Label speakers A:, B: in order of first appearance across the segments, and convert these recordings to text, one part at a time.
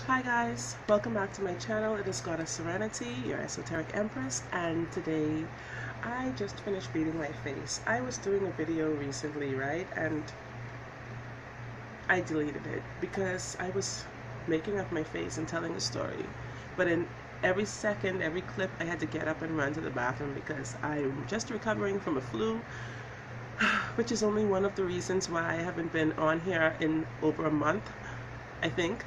A: Hi guys, welcome back to my channel. It is Goddess Serenity, your esoteric empress, and today I just finished beating my face. I was doing a video recently, right, and I deleted it because I was making up my face and telling a story, but in every second, every clip, I had to get up and run to the bathroom because I'm just recovering from a flu, which is only one of the reasons why I haven't been on here in over a month, I think,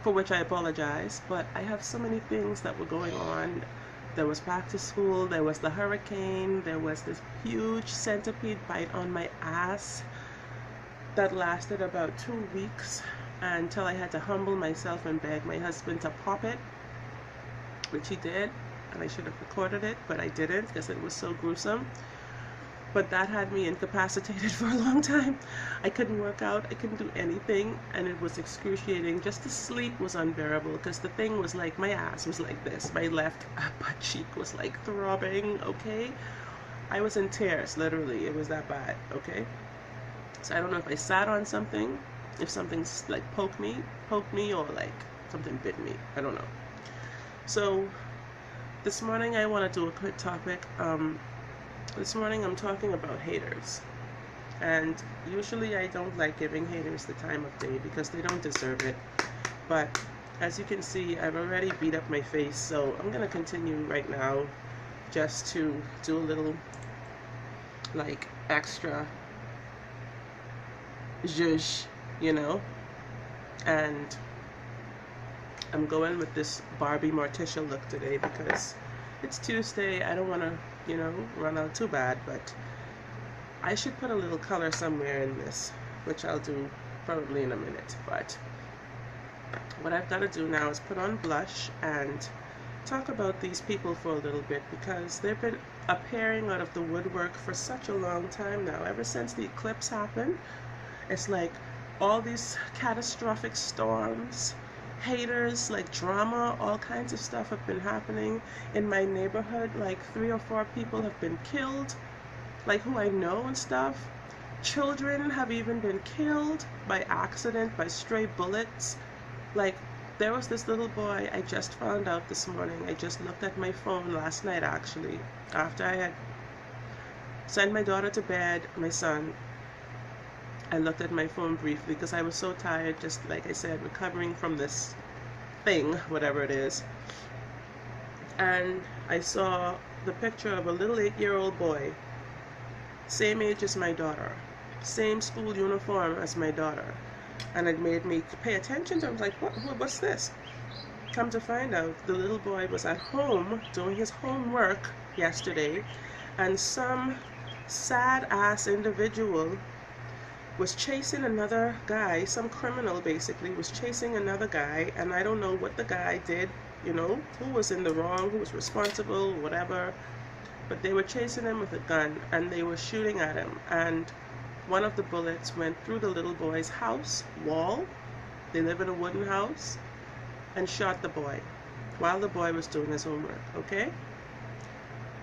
A: for which I apologize, but I have so many things that were going on. There was back to school, there was the hurricane, there was this huge centipede bite on my ass that lasted about 2 weeks until I had to humble myself and beg my husband to pop it, which he did, and I should have recorded it, but I didn't because it was so gruesome. But that had me incapacitated for a long time. I couldn't work out, I couldn't do anything, and it was excruciating. Just to sleep was unbearable because the thing was like, my ass was like this, my left butt cheek was like throbbing, okay? I was in tears, literally, it was that bad, okay? So I don't know if I sat on something, if something's like poked me, or like something bit me, I don't know. So this morning I want to do a quick topic. This morning I'm talking about haters, and usually I don't like giving haters the time of day because they don't deserve it, but as you can see, I've already beat up my face, so I'm gonna continue right now just to do a little like extra zhuzh, you know, and I'm going with this Barbie Morticia look today because it's Tuesday. I don't want to, you know, run out too bad, but I should put a little color somewhere in this, which I'll do probably in a minute. But what I've got to do now is put on blush and talk about these people for a little bit because they've been appearing out of the woodwork for such a long time now. Ever since the eclipse happened, it's like all these catastrophic storms, haters, like drama, all kinds of stuff have been happening in my neighborhood. Like 3 or 4 people have been killed, like who I know and stuff. Children have even been killed by accident, by stray bullets. Like there was this little boy, I just found out this morning. I just looked at my phone last night actually, after I had sent my daughter to bed, my son. I looked at my phone briefly because I was so tired, just like I said, recovering from this thing, whatever it is. And I saw the picture of a little 8-year-old boy, same age as my daughter, same school uniform as my daughter. And it made me pay attention to him. I was like, what's this? Come to find out, the little boy was at home doing his homework yesterday, and some sad-ass individual was chasing another guy. Some criminal basically was chasing another guy, and I don't know what the guy did, you know, who was in the wrong, who was responsible, whatever, but they were chasing him with a gun and they were shooting at him, and one of the bullets went through the little boy's house wall. They live in a wooden house, and shot the boy while the boy was doing his homework, okay?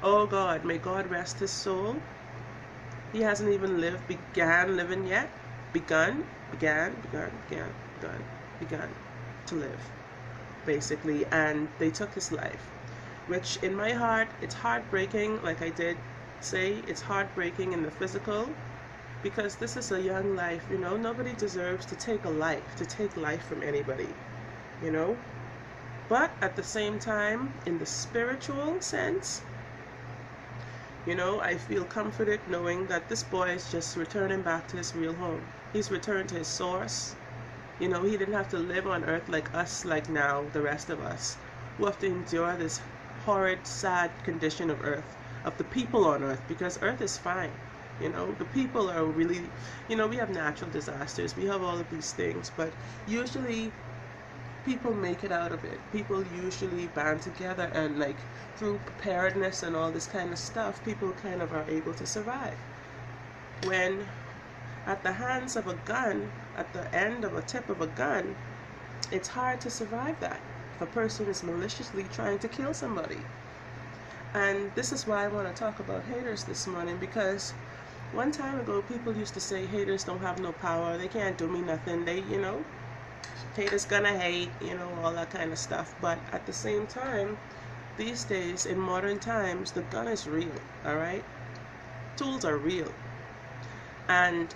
A: Oh God, may God rest his soul. He hasn't even began living yet. Begun to live, basically. And they took his life, which in my heart, it's heartbreaking. Like I did say, it's heartbreaking in the physical, because this is a young life, you know. Nobody deserves to take life from anybody, you know. But at the same time, in the spiritual sense, you know, I feel comforted knowing that this boy is just returning back to his real home. He's returned to his source. You know, he didn't have to live on earth like us, like now, the rest of us, who have to endure this horrid, sad condition of earth, of the people on earth, because earth is fine. You know, the people are really, you know, we have natural disasters, we have all of these things, but usually people make it out of it. People usually band together, and like through preparedness and all this kind of stuff, people kind of are able to survive. When at the hands of a gun, at the end of a tip of a gun, it's hard to survive that if a person is maliciously trying to kill somebody. And this is why I want to talk about haters this morning, because one time ago people used to say haters don't have no power, they can't do me nothing, they, you know, Haters gonna hate, you know, all that kind of stuff. But at the same time, these days, in modern times, the gun is real, all right? Tools are real. And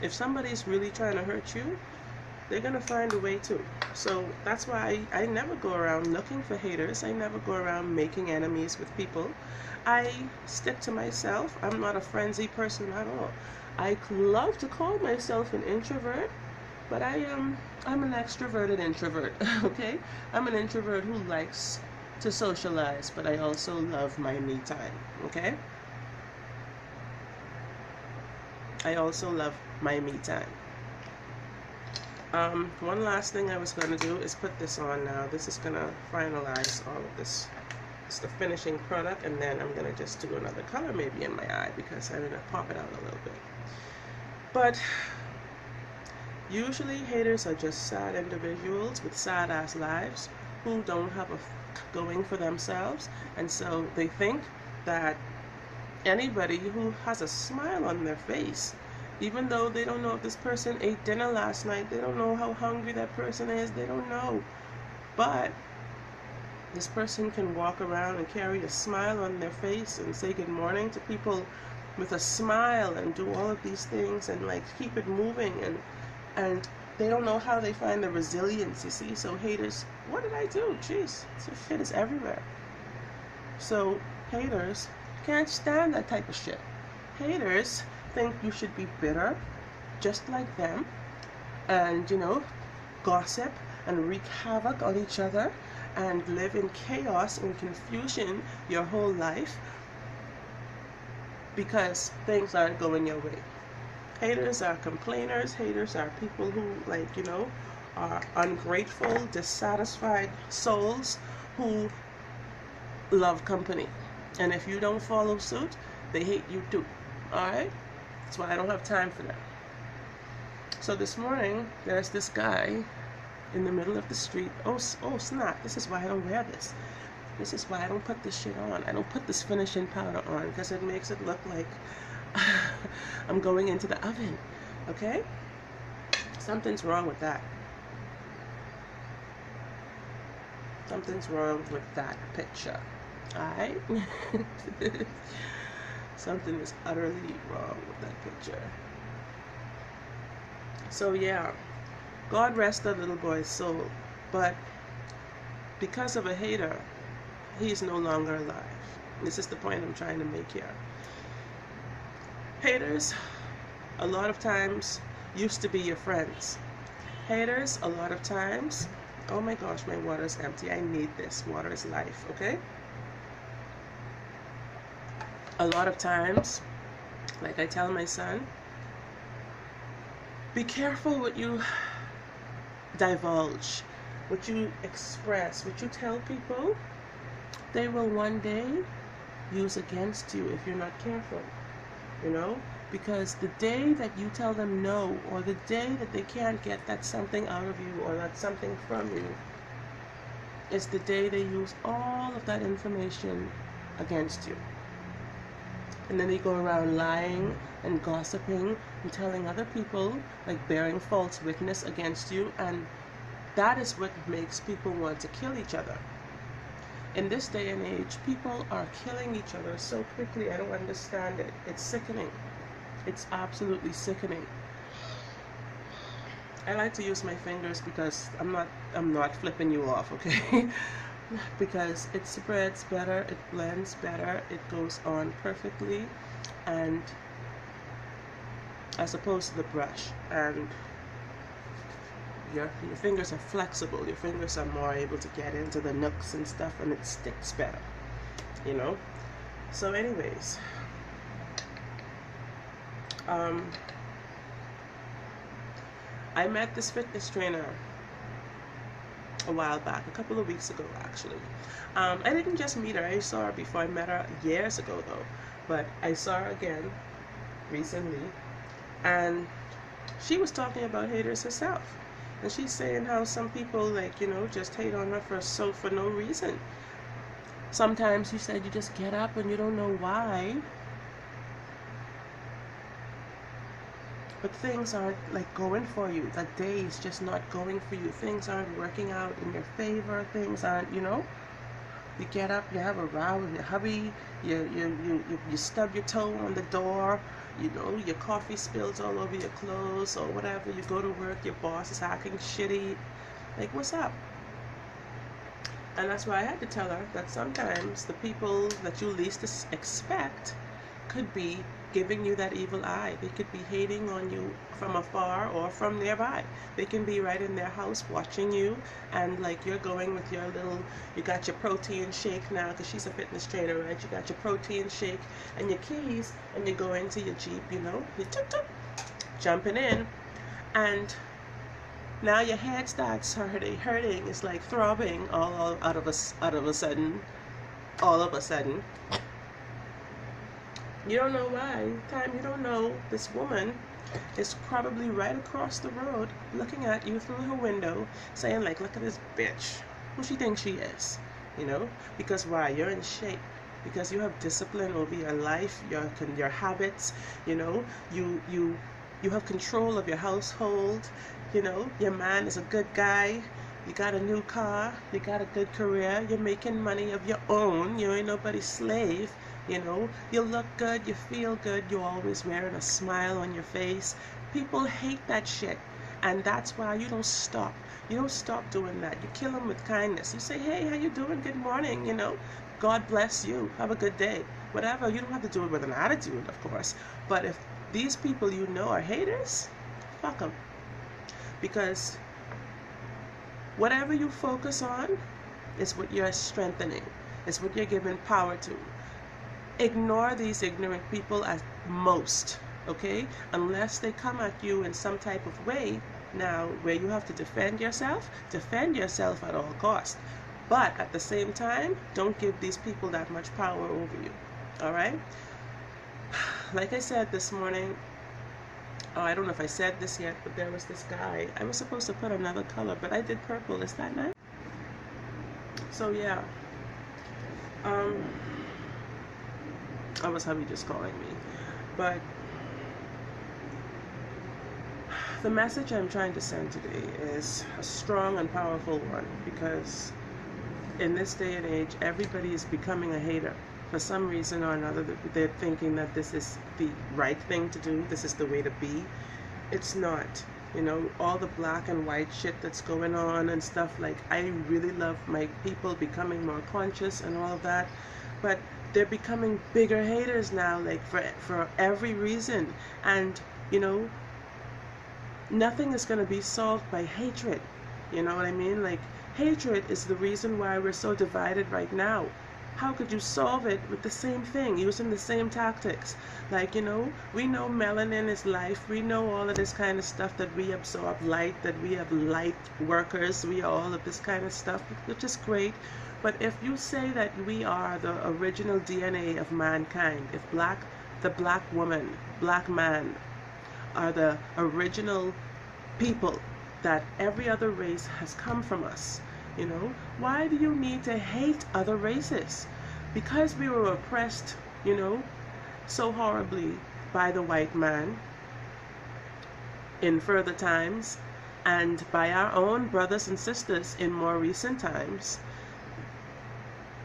A: if somebody's really trying to hurt you, they're going to find a way to. So that's why I never go around looking for haters. I never go around making enemies with people. I stick to myself. I'm not a frenzy person at all. I love to call myself an introvert, but I'm an extroverted introvert, okay? I'm an introvert who likes to socialize, but I also love my me time, okay? I also love my me time. One last thing I was going to do is put this on now. This is going to finalize all of this. It's the finishing product, and then I'm going to just do another color maybe in my eye because I'm going to pop it out a little bit. But usually haters are just sad individuals with sad ass lives who don't have a going for themselves, and so they think that anybody who has a smile on their face, even though they don't know if this person ate dinner last night, they don't know how hungry that person is, they don't know, but this person can walk around and carry a smile on their face and say good morning to people with a smile and do all of these things and like keep it moving, and they don't know how they find the resilience, you see. So haters, what did I do? Jeez, shit is everywhere. So haters can't stand that type of shit. Haters think you should be bitter just like them and, you know, gossip and wreak havoc on each other and live in chaos and confusion your whole life because things aren't going your way. Haters are complainers. Haters are people who, like, you know, are ungrateful, dissatisfied souls who love company. And if you don't follow suit, they hate you too. Alright? That's why I don't have time for that. So this morning, there's this guy in the middle of the street. Oh snap. This is why I don't wear this. This is why I don't put this shit on. I don't put this finishing powder on because it makes it look like I'm going into the oven. Okay? Something's wrong with that. Something's wrong with that picture. Alright? Something is utterly wrong with that picture. So yeah, God rest that little boy's soul, but because of a hater, he's no longer alive. This is the point I'm trying to make here. Haters, a lot of times, used to be your friends. Haters, a lot of times, oh my gosh, my water is empty. I need this. Water is life, okay? A lot of times, like I tell my son, be careful what you divulge, what you express, what you tell people. They will one day use against you if you're not careful, you know? Because the day that you tell them no, or the day that they can't get that something out of you or that something from you, is the day they use all of that information against you. And then they go around lying and gossiping and telling other people, like bearing false witness against you, and that is what makes people want to kill each other. In this day and age, people are killing each other so quickly. I don't understand it. It's sickening. It's absolutely sickening. I like to use my fingers because I'm not flipping you off, okay? Because it spreads better, it blends better, it goes on perfectly, and as opposed to the brush, and your fingers are flexible, your fingers are more able to get into the nooks and stuff, and it sticks better, you know. So anyways, I met this fitness trainer a while back, a couple of weeks ago actually. I didn't just meet her, I saw her before. I met her years ago though, but I saw her again recently, and she was talking about haters herself, and she's saying how some people, like, you know, just hate on her for no reason. Sometimes you said you just get up and you don't know why, but things aren't like going for you. The day is just not going for you. Things aren't working out in your favor. Things aren't, you get up, you have a row with your hubby, you stub your toe on the door, your coffee spills all over your clothes or whatever. You go to work, your boss is acting shitty. Like, what's up? And that's why I had to tell her that sometimes the people that you least expect could be giving you that evil eye. They could be hating on you from afar or from nearby. They can be right in their house watching you, and like you're going with your little, you got your protein shake now because she's a fitness trainer, right? You got your protein shake and your keys, and you go into your Jeep, you jumping in, and now your head starts hurting. It's like throbbing all out of a sudden. All of a sudden. You don't know why. You don't know this woman is probably right across the road looking at you through her window saying like, look at this bitch. Who she thinks she is? Because why? You're in shape. Because you have discipline over your life, your habits, you have control of your household, your man is a good guy, you got a new car, you got a good career, you're making money of your own, you ain't nobody's slave, you look good, you feel good, you're always wearing a smile on your face. People hate that shit, and that's why you don't stop. You don't stop doing that. You kill them with kindness. You say, hey, how you doing? Good morning, God bless you. Have a good day. Whatever. You don't have to do it with an attitude, of course. But if these people are haters, fuck them. Because whatever you focus on is what you're strengthening. It's what you're giving power to. Ignore these ignorant people at most, okay? Unless they come at you in some type of way, now, where you have to defend yourself at all costs. But at the same time, don't give these people that much power over you, all right? Like I said this morning, I don't know if I said this yet, but there was this guy. I was supposed to put another color, but I did purple. Is that nice? So, yeah. I was hubby just calling me. But the message I'm trying to send today is a strong and powerful one, because in this day and age, everybody is becoming a hater. For some reason or another, they're thinking that this is the right thing to do, this is the way to be. It's not. All the black and white shit that's going on and stuff, like, I really love my people becoming more conscious and all of that, but they're becoming bigger haters now, like, for every reason. And, nothing is going to be solved by hatred. You know what I mean? Like, hatred is the reason why we're so divided right now. How could you solve it with the same thing, using the same tactics? Like, we know melanin is life. We know all of this kind of stuff, that we absorb light, that we have light workers. We are all of this kind of stuff, which is great. But if you say that we are the original DNA of mankind, if the black woman, black man are the original people, that every other race has come from us, why do you need to hate other races? Because we were oppressed, so horribly by the white man in further times, and by our own brothers and sisters in more recent times,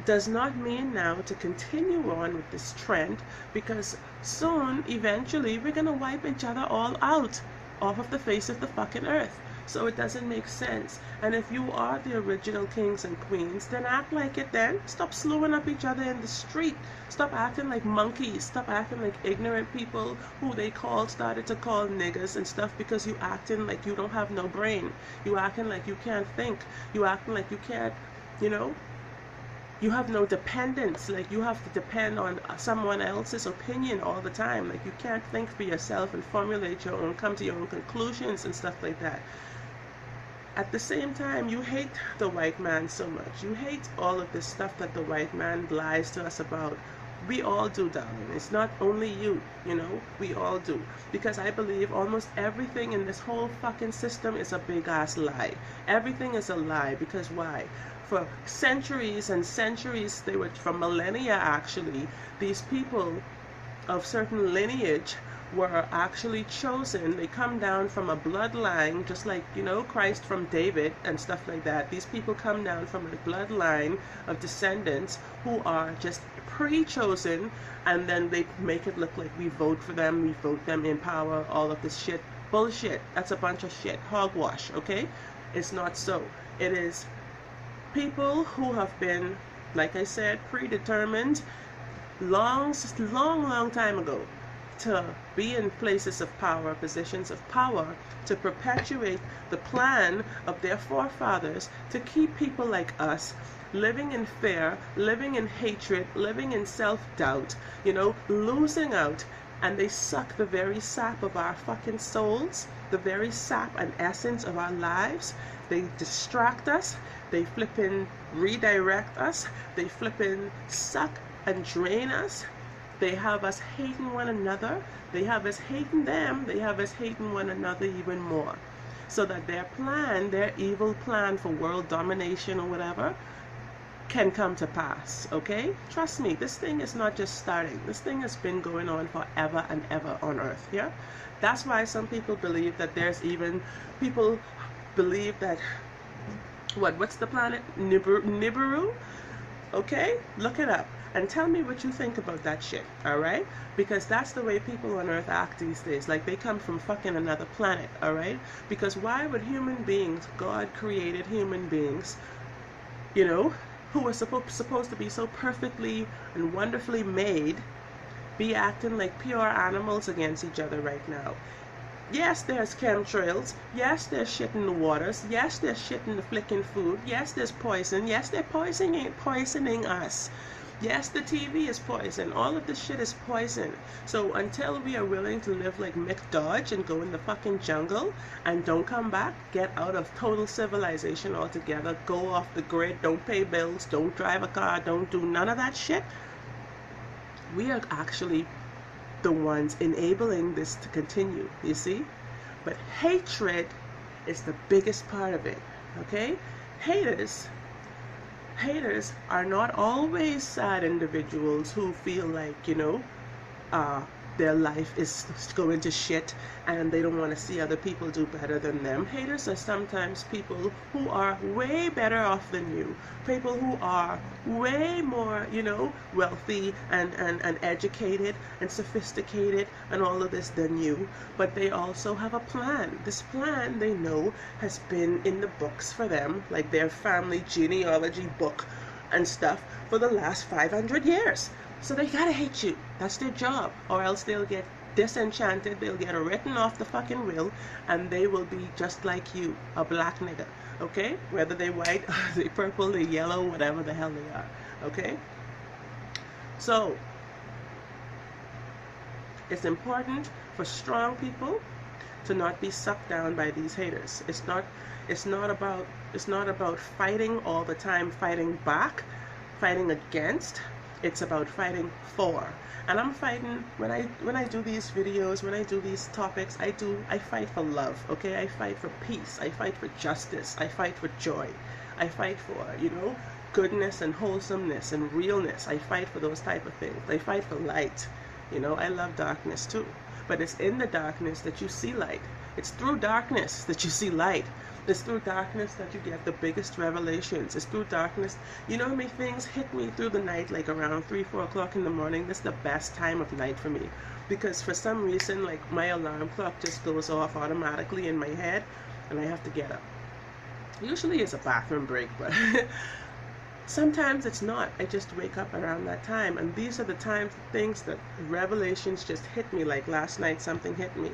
A: does not mean now to continue on with this trend, because soon, eventually, we're going to wipe each other all out off of the face of the fucking earth. So it doesn't make sense. And if you are the original kings and queens, then act like it then. Stop slewing up each other in the street. Stop acting like monkeys. Stop acting like ignorant people who they started to call niggas and stuff, because you acting like you don't have no brain. You acting like you can't think. You acting like you can't, you have no dependence. Like, you have to depend on someone else's opinion all the time. Like, you can't think for yourself and formulate your own, come to your own conclusions and stuff like that. At the same time, you hate the white man so much. You hate all of this stuff that the white man lies to us about. We all do, darling. It's not only you, we all do. Because I believe almost everything in this whole fucking system is a big ass lie. Everything is a lie. Because why? For centuries and centuries, for millennia actually, these people of certain lineage were actually chosen. They come down from a bloodline, just like, you know, Christ from David and stuff like that. These people come down from a bloodline of descendants who are just pre-chosen, and then they make it look like we vote for them, we vote them in power, all of this shit. Bullshit. That's a bunch of shit. Hogwash, okay? It's not so. It is people who have been, like I said, predetermined long time ago to be in places of power, positions of power, to perpetuate the plan of their forefathers to keep people like us living in fear, living in hatred, living in self-doubt, you know, losing out. And they suck the very sap of our fucking souls, the very sap and essence of our lives. They distract us, they flippin' redirect us, they flippin' suck and drain us. They have us hating one another. They have us hating them. They have us hating one another even more. So that their plan, their evil plan for world domination or whatever, can come to pass, okay? Trust me, this thing is not just starting. This thing has been going on forever and ever on Earth, yeah? That's why some people believe that there's even, people believe that, what's the planet? Nibiru? Okay? Look it up. And tell me what you think about that shit, alright? Because that's the way people on Earth act these days. Like they come from fucking another planet, alright? Because why would human beings, God created human beings, you know, who were supposed to be so perfectly and wonderfully made, be acting like pure animals against each other right now? Yes, there's chemtrails. Yes, there's shit in the waters. Yes, there's shit in the flicking food. Yes, there's poison. Yes, they're poisoning us. Yes, the TV is poison. All of this shit is poison. So until we are willing to live like Mick Dodge and go in the fucking jungle and don't come back, get out of total civilization altogether, go off the grid, don't pay bills, don't drive a car, don't do none of that shit, we are actually the ones enabling this to continue, you see? But hatred is the biggest part of it, okay? Haters are not always sad individuals who feel like, you know, their life is going to shit and they don't want to see other people do better than them. Haters are sometimes people who are way better off than you, people who are way more, you know, wealthy and educated and sophisticated and all of this than you, but they also have a plan. This plan, they know, has been in the books for them, like their family genealogy book and stuff, for the last 500 years. So they gotta hate you. That's their job. Or else they'll get disenchanted, they'll get written off the fucking will, and they will be just like you, a black nigga. Okay? Whether they white, they purple, they yellow, whatever the hell they are. Okay? So it's important for strong people to not be sucked down by these haters. It's not about fighting all the time, fighting back, fighting against. It's about fighting for. And I'm fighting, when I do these videos, when I do these topics, I fight for love, okay? I fight for peace, I fight for justice, I fight for joy, I fight for, you know, goodness and wholesomeness and realness. I fight for those type of things. I fight for light. You know, I love darkness too. But it's in the darkness that you see light. It's through darkness that you see light. It's through darkness that you get the biggest revelations. It's through darkness. You know how many things hit me through the night, like around 3, 4 o'clock in the morning? That's the best time of night for me. Because for some reason, like, my alarm clock just goes off automatically in my head, and I have to get up. Usually it's a bathroom break, but sometimes it's not. I just wake up around that time. And these are the times, things that revelations just hit me. Like last night, something hit me.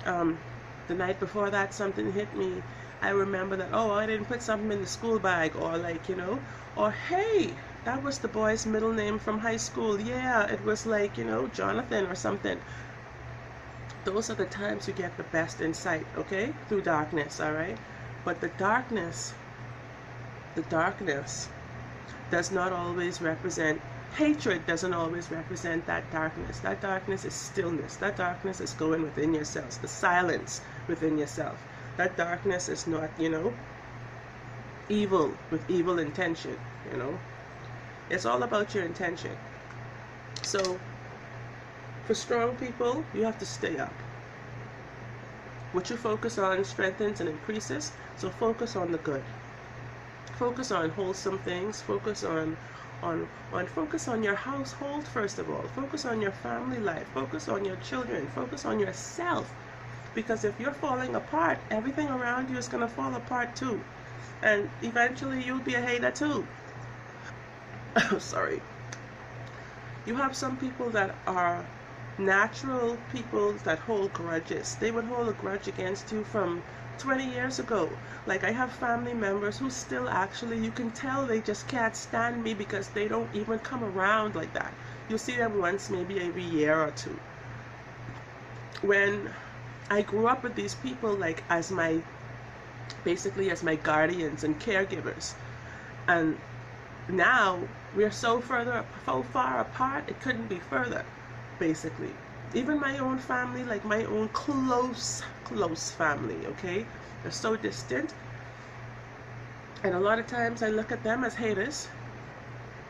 A: The night before that, something hit me. I remember that, oh, I didn't put something in the school bag, or like, you know, or hey, that was the boy's middle name from high school. Yeah, it was like, you know, Jonathan or something. Those are the times you get the best insight, okay? Through darkness, all right? But the darkness does not always represent, hatred doesn't always represent that darkness. That darkness is stillness. That darkness is going within yourselves, the silence within yourself. That darkness is not, you know, evil with evil intention, you know. It's all about your intention. So For strong people, you have to stay up. What you focus on strengthens and increases, so focus on the good. Focus on wholesome things. Focus on focus on your household first of all. Focus on your family life. Focus on your children. Focus on yourself. Because if you're falling apart, everything around you is going to fall apart too. And eventually you'll be a hater too. Sorry. You have some people that are natural people that hold grudges. They would hold a grudge against you from 20 years ago. Like, I have family members who still actually, you can tell they just can't stand me because they don't even come around like that. You see them once, maybe every year or two. When I grew up with these people, like, basically as my guardians and caregivers, and now we're so far apart, it couldn't be further, basically. Even my own family, like my own close family, okay? They're so distant. And a lot of times I look at them as haters,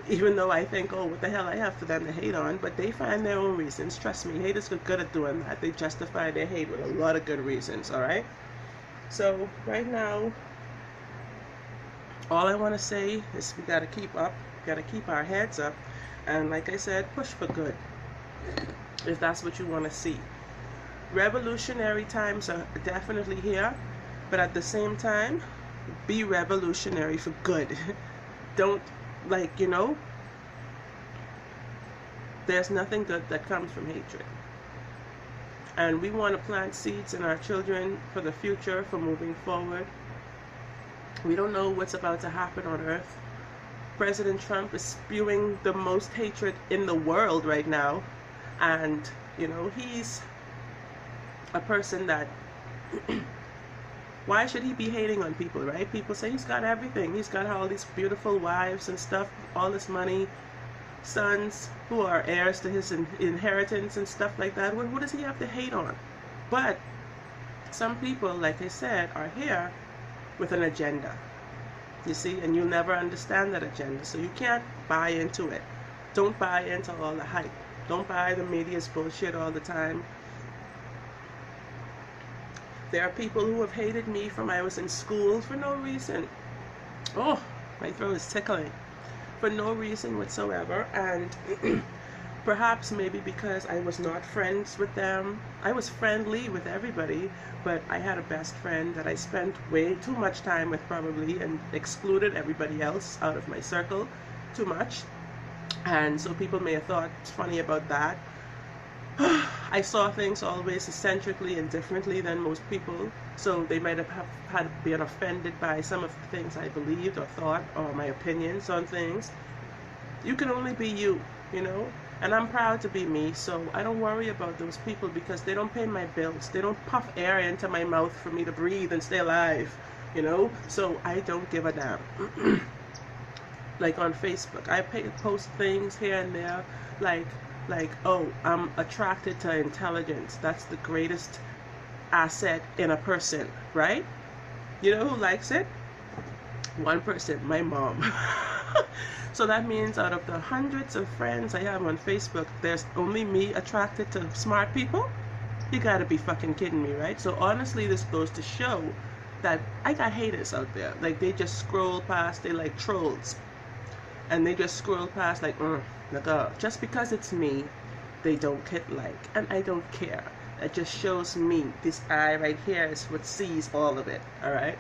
A: even though I think, oh, what the hell I have for them to hate on, but they find their own reasons. Trust me, haters are good at doing that. They justify their hate with a lot of good reasons, all right? So right now, all I want to say is we got to keep up, got to keep our heads up, and like I said, push for good, if that's what you want to see. Revolutionary times are definitely here, but at the same time, be revolutionary for good. Don't, like, you know, there's nothing good that comes from hatred. And we want to plant seeds in our children for the future, for moving forward. We don't know what's about to happen on earth. President Trump is spewing the most hatred in the world right now. And, you know, he's a person that, why should he be hating on people, right? People say he's got everything. He's got all these beautiful wives and stuff, all this money, sons who are heirs to his inheritance and stuff like that. What does he have to hate on? But some people, like I said, are here with an agenda, you see, and you'll never understand that agenda, so you can't buy into it. Don't buy into all the hype. Don't buy the media's bullshit all the time. There are people who have hated me from I was in school for no reason. Oh, my throat is tickling. For no reason whatsoever, and perhaps maybe because I was not friends with them. I was friendly with everybody, but I had a best friend that I spent way too much time with probably, and excluded everybody else out of my circle too much. And so people may have thought it's funny about that. I saw things always eccentrically and differently than most people, so they might have been offended by some of the things I believed or thought, or my opinions on things. You can only be you, you know, and I'm proud to be me, so I don't worry about those people because they don't pay my bills. They don't puff air into my mouth for me to breathe and stay alive, you know, so I don't give a damn. Like on Facebook, I post things here and there, like, oh, I'm attracted to intelligence. That's the greatest asset in a person, right? You know who likes it? One person, my mom. So that means out of the hundreds of friends I have on Facebook, there's only me attracted to smart people? You gotta be fucking kidding me, right? So honestly, this goes to show that I got haters out there. Like, they just scroll past, they like trolls. And they just scroll past like, just because it's me, they don't hit like, and I don't care. That just shows me, this eye right here is what sees all of it, alright?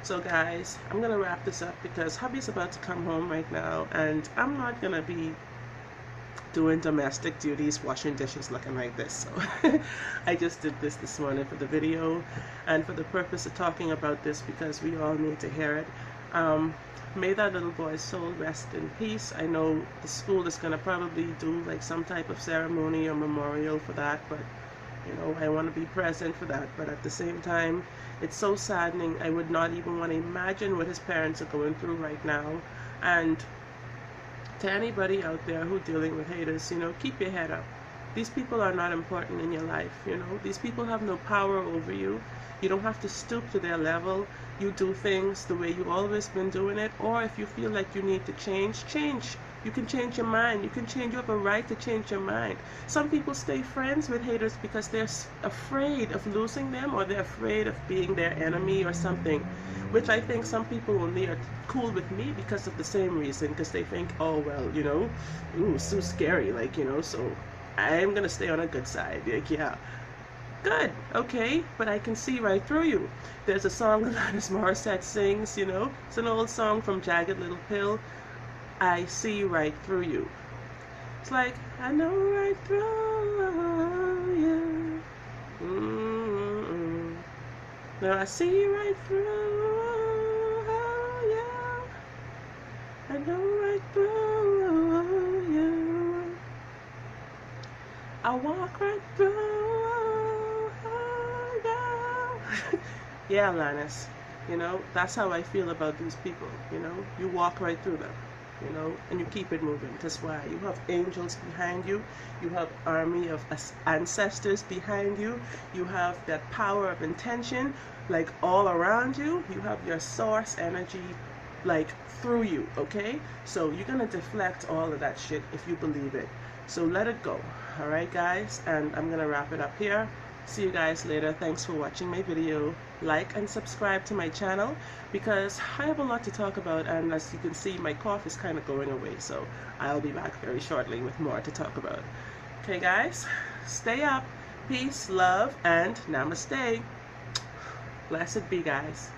A: So guys, I'm gonna wrap this up because hubby's about to come home right now, and I'm not gonna be doing domestic duties, washing dishes looking like this. So I just did this morning for the video, and for the purpose of talking about this because we all need to hear it. May that little boy's soul rest in peace. I know the school is going to probably do like some type of ceremony or memorial for that, but you know, I want to be present for that. But at the same time, it's so saddening. I would not even want to imagine what his parents are going through right now. And to anybody out there who's dealing with haters, you know, keep your head up. These people are not important in your life, you know. These people have no power over you. You don't have to stoop to their level. You do things the way you've always been doing it, or if you feel like you need to change, You can change your mind. You can change. You have a right to change your mind. Some people stay friends with haters because they're afraid of losing them, or they're afraid of being their enemy or something, which I think some people only are cool with me because of the same reason, because they think, oh, well, you know, ooh, so scary, like, you know, so I'm going to stay on a good side. Like, yeah. Good, okay, but I can see right through you. There's a song Alanis Morissette sings, you know, it's an old song from Jagged Little Pill. I see right through you. It's like, I know right through you. Mm-mm. Now I see right through you. I know right through you. I walk right through you. Yeah, Alanis, you know, that's how I feel about these people, you know. You walk right through them, you know, and you keep it moving. That's why you have angels behind you. You have army of ancestors behind you. You have that power of intention, like, all around you. You have your source energy, like, through you, okay? So you're gonna deflect all of that shit if you believe it. So let it go, all right, guys? And I'm gonna wrap it up here. See you guys later. Thanks for watching my video. Like and subscribe to my channel, because I have a lot to talk about, and as you can see, my cough is kind of going away, so I'll be back very shortly with more to talk about. Okay, guys, stay up. Peace, love, and namaste. Blessed be, guys.